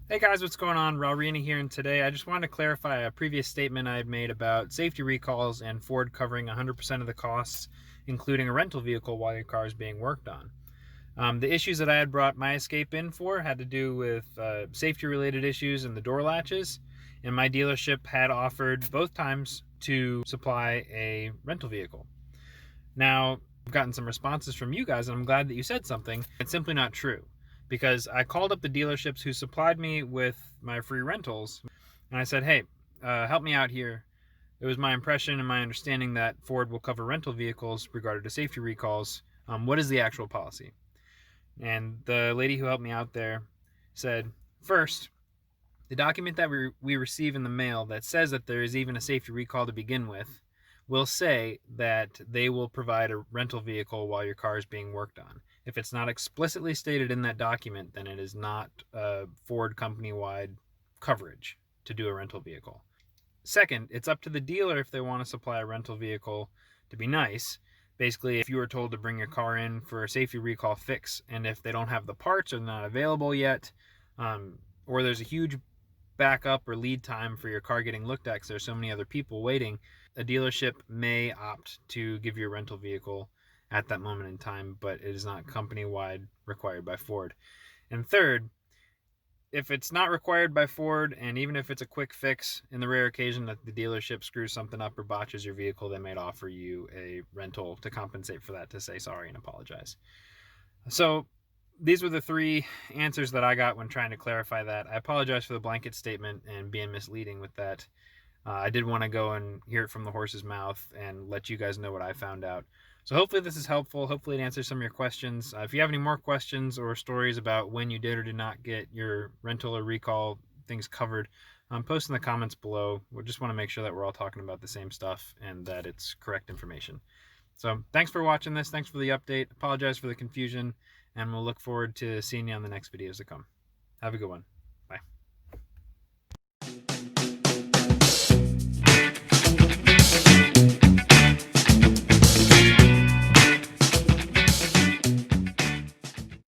Hey guys, what's going on? Ralrini here, and today I just wanted to clarify a previous statement I had made about safety recalls and Ford covering 100% of the costs, including a rental vehicle while your car is being worked on. The issues that I had brought my Escape in for had to do with safety-related issues in the door latches, and my dealership had offered both times to supply a rental vehicle. Now, I've gotten some responses from you guys, and I'm glad that you said something. It's simply not true, because I called up the dealerships who supplied me with my free rentals, and I said, hey, help me out here. It was my impression and my understanding that Ford will cover rental vehicles regarding to safety recalls. What is the actual policy? And the lady who helped me out there said, first, the document that we receive in the mail that says that there is even a safety recall to begin with will say that they will provide a rental vehicle while your car is being worked on. If it's not explicitly stated in that document, then it is not Ford company-wide coverage to do a rental vehicle. Second, it's up to the dealer if they want to supply a rental vehicle to be nice. Basically, if you were told to bring your car in for a safety recall fix, and if they don't have the parts or they're not available yet, or there's a huge backup or lead time for your car getting looked at because there's so many other people waiting, a dealership may opt to give you a rental vehicle at that moment in time, but it is not company-wide required by Ford. And third, if it's not required by Ford, and even if it's a quick fix, in the rare occasion that the dealership screws something up or botches your vehicle, they might offer you a rental to compensate for that, to say sorry and apologize. So these were the three answers that I got when trying to clarify that. I apologize for the blanket statement and being misleading with that. I did want to go and hear it from the horse's mouth and let you guys know what I found out. So hopefully this is helpful. Hopefully it answers some of your questions. If you have any more questions or stories about when you did or did not get your rental or recall things covered, post in the comments below. We just want to make sure that we're all talking about the same stuff and that it's correct information. So thanks for watching this. Thanks for the update. Apologize for the confusion, and we'll look forward to seeing you on the next videos to come. Have a good one.